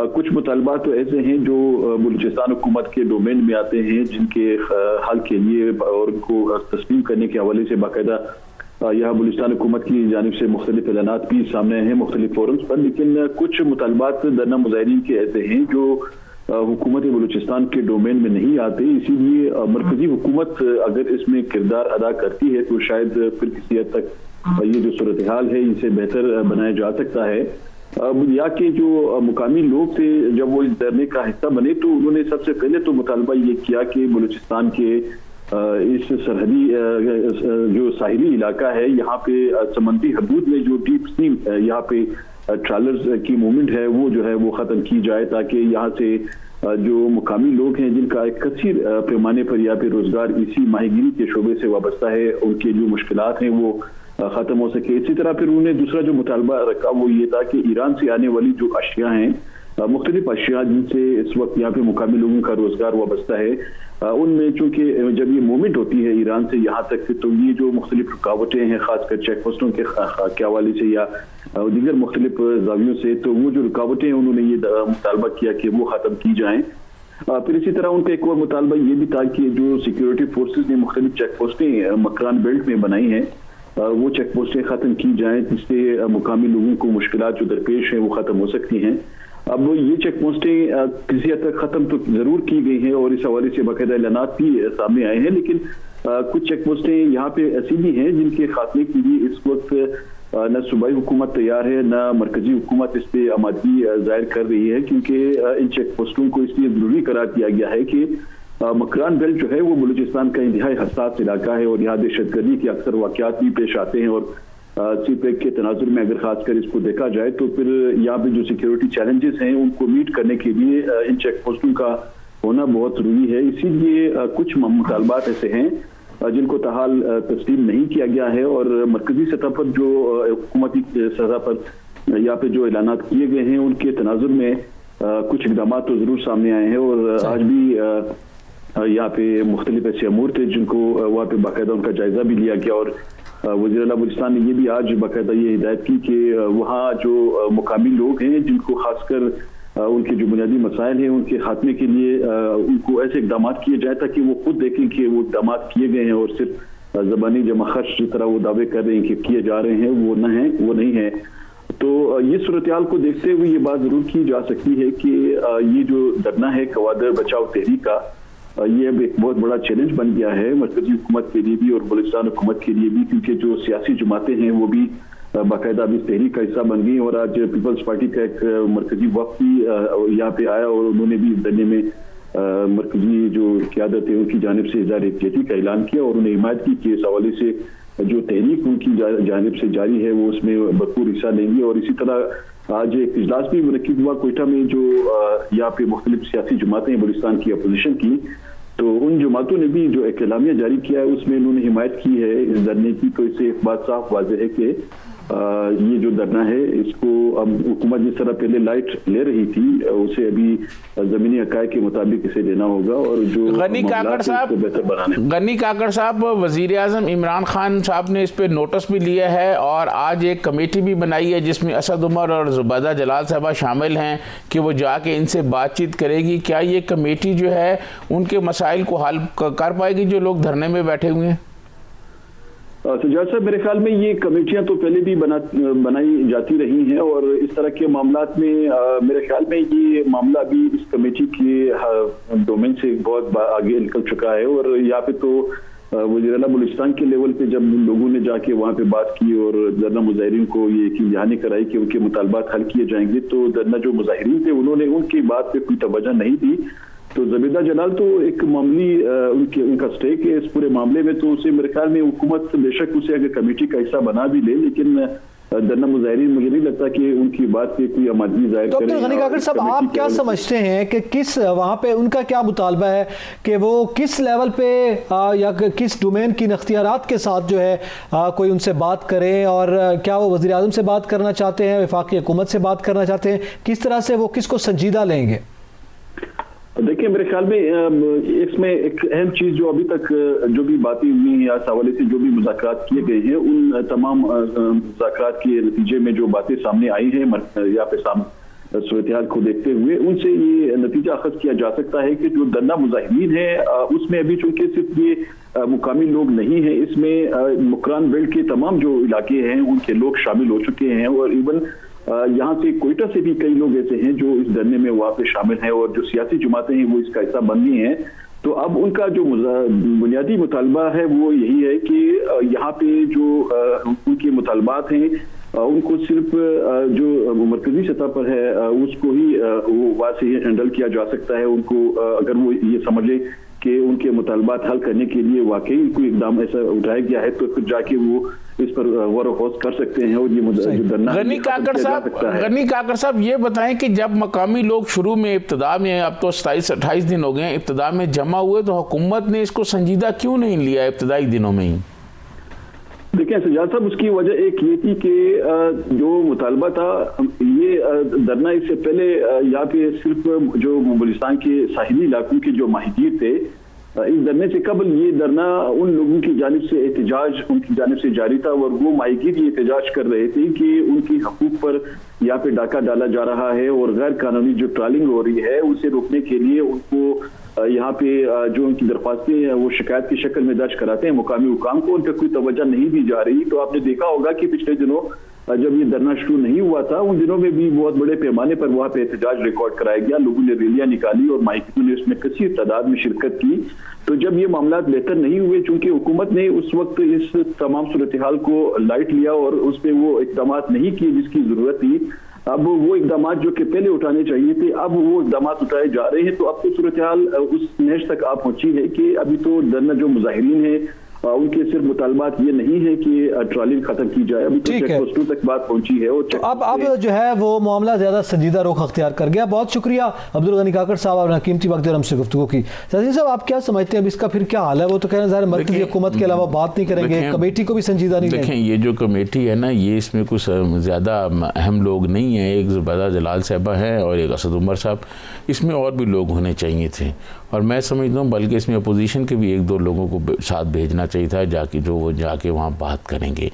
कुछ मुतालबात तो ऐसे हैं जो बलूचिस्तान हुकूमत के डोमेन में आते हैं, जिनके हल के लिए और को तस्लीम करने के हवाले से बाकायदा यहाँ बलूचिस्तान हुकूमत की जानिब से मुख्तलिफ ऐलानात भी सामने आए हैं मुख्तलिफ फोरम्स पर। लेकिन कुछ मुतालबात धरना मुजाहिरीन के ऐसे हैं जो हुकूमत बलूचिस्तान के डोमेन में नहीं आते, इसीलिए मरकजी हुकूमत अगर इसमें किरदार अदा करती है तो शायद फिर किसी हद तक ये जो सूरत हाल है इसे बेहतर बनाया जा सकता है। यहाँ के जो मुकामी लोग थे जब वो इस धरने का हिस्सा बने तो उन्होंने सबसे पहले तो मुतालबा ये किया कि बलूचिस्तान के इस सरहदी जो साहिली इलाका है, यहाँ पे समंदरी हदूद में जो डीप सी यहाँ पे ट्रॉलर्स की मूवमेंट है वो जो है वो ख़त्म की जाए, ताकि यहाँ से जो मुकामी लोग हैं जिनका एक कसीर पैमाने पर यहाँ पे रोजगार इसी माहीगीरी के शोबे से वाबस्ता है, उनके जो मुश्किलात हैं वो ख़त्म हो सके। इसी तरह फिर उन्होंने दूसरा जो मुतालबा रखा वो ये था कि ईरान से आने वाली जो अशिया हैं, मुख्तलिफ अशिया जिनसे इस वक्त यहाँ पे मुकामी लोगों का रोजगार वाबस्ता है, उनमें चूँकि जब ये मूवमेंट होती है ईरान से यहाँ तक तो ये जो मुख्तलिफ रुकावटें हैं खासकर चेक पोस्टों के हवाले से या दीगर मुख्तलिफ जावियों से, तो वो जो रुकावटें हैं उन्होंने ये मुतालबा किया कि वो ख़त्म की जाएँ। फिर इसी तरह उनका एक और मुतालबा ये भी था कि जो सिक्योरिटी फोर्सेज ने मुख्तलिफ चेक पोस्टें मकरान बेल्ट में बनाई हैं वो चेक पोस्टें ख़त्म की जाएँ, जिससे मुकामी लोगों को मुश्किलात जो दरपेश हैं वो ख़त्म हो सकती हैं। अब ये चेक पोस्टें किसी हद तक ख़त्म तो ज़रूर की गई हैं और इस हवाले से बाकायदा ऐलानात भी सामने आए हैं, लेकिन कुछ चेक पोस्टें यहाँ पे ऐसी भी हैं जिनके खात्मे के लिए इस वक्त न सूबाई हुकूमत तैयार है न मरकजी हुकूमत इस पर आमादगी जाहिर कर रही है, क्योंकि इन चेक पोस्टों को इसलिए ज़रूरी करार दिया गया है कि मकरान बेल्ट जो है वो बलूचिस्तान का इंतहाई हसास इलाका है और यहाँ दहशतगर्दी के अक्सर वाक़यात भी पेश आते हैं, और सीपेक के तनाजुर में अगर खासकर इसको देखा जाए तो फिर यहाँ पे जो सिक्योरिटी चैलेंजेस हैं उनको मीट करने के लिए इन चेक पोस्टों का होना बहुत ज़रूरी है। इसीलिए कुछ मुतालबात ऐसे हैं जिनको ताहाल तस्लीम नहीं किया गया है, और मरकजी सतह पर जो हुकूमती सतह पर यहाँ पे जो ऐलानात किए गए हैं उनके तनाजुर में कुछ इक़दाम तो ज़रूर सामने आए हैं, और आज भी यहाँ पे मुख्तलिफ ऐसे अमूर थे जिनको वहाँ पे बाकायदा उनका जायजा भी लिया गया। और वज़ीर आला बलूचिस्तान ने ये भी आज बाकायदा ये हिदायत की कि वहाँ जो मुकामी लोग हैं जिनको खासकर उनके जो बुनियादी मसाइल हैं उनके खात्मे के लिए उनको ऐसे इकदाम किए जाए ताकि वो खुद देखें कि वो इकदाम किए गए हैं और सिर्फ ज़बानी जमा खर्च जिस तरह वो दावे कर रहे हैं कि किए जा रहे हैं वो नहीं है। तो ये सूरत हाल को देखते हुए ये बात जरूर की जा सकती है कि ये जो धरना है कवादर बचाओ तहरीक का, ये अब एक बहुत बड़ा चैलेंज बन गया है मरकजी हुकूमत के लिए भी और बलूचिस्तान हुकूमत के लिए भी, क्योंकि जो सियासी जमातें हैं वो भी बाकायदा अभी तहरीक का हिस्सा बन गई। और आज पीपल्स पार्टी का एक मरकजी वक्त भी यहाँ पे आया और उन्होंने भी धरने में मरकजी जो क़यादत है उनकी जानिब से इज़हार यकजहती का ऐलान किया और उन्हें हिमायत की कि इस हवाले से जो तहरीक उनकी जानिब से जारी है वो उसमें भरपूर हिस्सा लेंगे। और इसी तरह आज एक इजलास भी मुनक्किद हुआ कोयटा में जो यहाँ पे मुख्तलिफ सियासी जमातें हैं बलूचिस्तान की अपोजिशन की, तो उन जमातों ने भी जो एक एलामिया जारी किया है उसमें उन्होंने हिमायत की है इस धरने की। तो इससे एक बात साफ वाज़ेह है कि ये जो धरना है इसको अब हुकूमत जिस तरह पहले लाइट ले रही थी उसे अभी ज़मीनी हक़ाइक़ के मुताबिक इसे लेना होगा और जो गनी काकड़ साहब वज़ीर आज़म इमरान खान साहब ने इस पर नोटिस भी लिया है और आज एक कमेटी भी बनाई है जिसमें असद उमर और ज़ुबैदा जलाल साहबा शामिल हैं कि वो जाके इनसे बातचीत करेगी। क्या ये कमेटी जो है उनके मसाइल को हल कर पाएगी जो लोग धरने में बैठे हुए हैं? सजाद साहब, मेरे ख्याल में ये कमेटियां तो पहले भी बनाई जाती रही हैं और इस तरह के मामलात में मेरे ख्याल में ये मामला भी इस कमेटी के डोमेन से बहुत आगे निकल चुका है। और यहाँ पे तो वज़ीर आला बलूचिस्तान के लेवल पे जब लोगों ने जाके वहाँ पे बात की और धरना मुजाहिरीन को ये यकीन दहानी कराई कि उनके मुतालबात हल किए जाएंगे, तो धरना जो मुजाहिरीन थे उन्होंने उनकी बात पे कोई तवज्जो नहीं दी। तो ज़ुबैदा जलाल तो एक मामूली उनका स्टेक है इस पूरे मामले में, तो उसे मेरे ख्याल में हुकूमत बेशक उसे अगर कमेटी का हिस्सा बना भी ले, लेकिन धरना मुजाहिरीन मुझे नहीं लगता कि उनकी बात पे कोई आमादगी जाहिर करे। डॉक्टर गनी काकड़ साहब, आप क्या समझते हैं कि किस वहाँ पे उनका क्या मुतालबा है कि वो किस लेवल पे या किस डोमेन की इख्तियारात के साथ जो है कोई उनसे बात करें, और क्या वो वज़ीर आज़म से बात करना चाहते हैं, वफाकी हुकूमत से बात करना चाहते हैं, किस तरह से वो किसको संजीदा लेंगे? देखिए, मेरे ख्याल में इसमें एक अहम चीज जो अभी तक जो भी बातें हुई हैं या इस हवाले से जो भी मुज़ाकरात किए गए हैं उन तमाम मुज़ाकरात के नतीजे में जो बातें सामने आई हैं यहाँ पे सूरत हाल को देखते हुए उनसे ये नतीजा अखज़ किया जा सकता है कि जो धरना मुजाहिरीन है उसमें अभी चूंकि सिर्फ ये मुकामी लोग नहीं है, इसमें मुकरान बेल्ट के तमाम जो इलाके हैं उनके लोग शामिल हो चुके हैं और इवन यहाँ से कोयटा से भी कई लोग ऐसे हैं जो इस धरने में वहाँ पे शामिल हैं और जो सियासी जमातें हैं वो इसका हिस्सा बन गई हैं। तो अब उनका जो बुनियादी मुतालबा है वो यही है कि यहाँ पे जो उनके मुतालबात हैं उनको सिर्फ जो मरकजी सतह पर है उसको ही वो वहाँ से हैंडल किया जा सकता है। उनको अगर वो ये समझ ले कि उनके मुतालबात हल करने के लिए वाकई कोई इकदाम ऐसा उठाया गया है तो फिर जाके वो इस पर गौर व कर सकते हैं और ये धरना। गनी काकड़ साहब ये बताएं कि जब मकामी लोग शुरू में इब्तिदा में, अब तो 27-28 दिन हो गए इब्तिदा में जमा हुए, तो हुकूमत ने इसको संजीदा क्यों नहीं लिया इब्तिदाई दिनों में ही? देखिए सजाद साहब, उसकी वजह एक ये थी कि जो मुतालबा था ये धरना इससे पहले यहाँ पे सिर्फ जो बलूचिस्तान के साहिली इलाकों के जो माहिगीर थे इस धरने से कबल ये धरना उन लोगों की जानिब से एहतजाज उनकी जानिब से जारी था और वो माहिगीर ये एहतजाज कर रहे थे कि उनकी हकूक पर यहाँ पे डाका डाला जा रहा है और गैर कानूनी जो ट्रॉलिंग हो रही है उसे रोकने के लिए उनको यहाँ पे जो उनकी दरख्वास्तें हैं वो शिकायत की शक्ल में दर्ज कराते हैं मुकामी हुकाम को, उन पर कोई तवज्जो नहीं दी जा रही। तो आपने देखा होगा कि पिछले दिनों जब ये धरना शुरू नहीं हुआ था उन दिनों में भी बहुत बड़े पैमाने पर वहाँ पे एहतजाज रिकॉर्ड कराया गया, लोगों ने रैलियां निकाली और माहिगीरों ने उसमें कसीर तादाद में शिरकत की। तो जब ये मामला बेहतर नहीं हुए, चूंकि हुकूमत ने उस वक्त इस तमाम सूरत हाल को लाइट लिया और उस पर वो इकदाम नहीं किए जिसकी जरूरत थी, अब वो इकदाम जो कि पहले उठाने चाहिए थे अब वो इकदाम उठाए जा रहे हैं। तो अब तो सूरत हाल उस नहज तक आप पहुंची है कि अभी तो धरना जो मुजाहिरीन है उनके सिर्फ मुतालबात ये नहीं है कि ट्रॉलिंग खत्म की जाए, अभी तो चेकपोस्टों तक बात पहुंची है। और तो अब जो है वो मामला ज़्यादा संजीदा रुख अख्तियार कर गया। बहुत शुक्रिया अब्दुल गनी काकड़ साहब, आपने कीमती वक्त हमसे गुफ्तगू की। सचिन साहब, आप क्या समझते हैं अब इसका फिर क्या हाल है? वो तो कह रहे हैं मरकज़ी हुकूमत के अलावा बात नहीं करेंगे, कमेटी को भी संजीदा नहीं देखें। ये जो कमेटी है ना, ये इसमें कुछ ज़्यादा अहम लोग नहीं हैं। एक ज़ुबैदा जलाल साहबा है और एक असद उमर साहब, इसमें और भी लोग होने चाहिए थे। और मैं समझता हूँ बल्कि इसमें अपोजिशन के भी 1-2 लोगों को साथ भेजना चाहिए था वो जाके वहाँ बात करेंगे।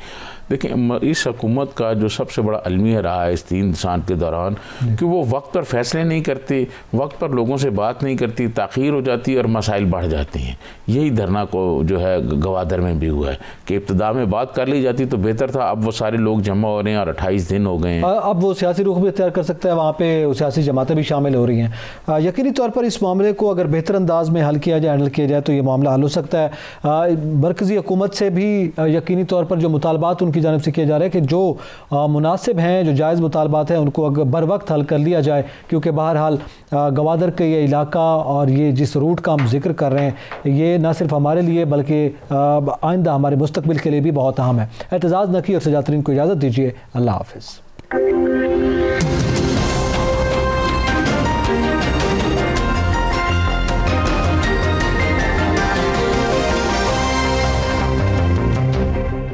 देखिए, इस हुकूमत का जो सबसे बड़ा अलमिया रहा है इस 3 साल के दौरान कि वो वक्त पर फैसले नहीं करते, वक्त पर लोगों से बात नहीं करती, ताख़ीर हो जाती है और मसाइल बढ़ जाते हैं। यही धरना को जो है गवादर में भी हुआ है कि इब्तिदा में बात कर ली जाती तो बेहतर था। अब वो सारे लोग जमा हो रहे हैं और 28 दिन हो गए हैं। अब वो सियासी रुख भी इख्तियार कर सकता है, वहाँ पे सियासी जमातें भी शामिल हो रही हैं। यकीनी तौर पर इस मामले को अगर बेहतर अंदाज में हल किया जाए, हैंडल किया जाए तो ये मामला हल हो सकता है। मरकज़ी हुकूमत से भी यकीनी तौर पर जो मुतालबात उनकी जानिब से किया जा रहा है कि जो मुनासिब हैं, जो जायज़ मुतालबात हैं, उनको अगर बर वक्त हल कर लिया जाए, क्योंकि बहरहाल गवादर के ये इलाका और ये जिस रूट का हम जिक्र कर रहे हैं ये न सिर्फ हमारे लिए बल्कि आइंदा हमारे मुस्तकबिल के लिए भी बहुत अहम है। एतजाज़ नकी और सजातरीन को इजाज़त दीजिए। अल्लाह हाफ़िज़।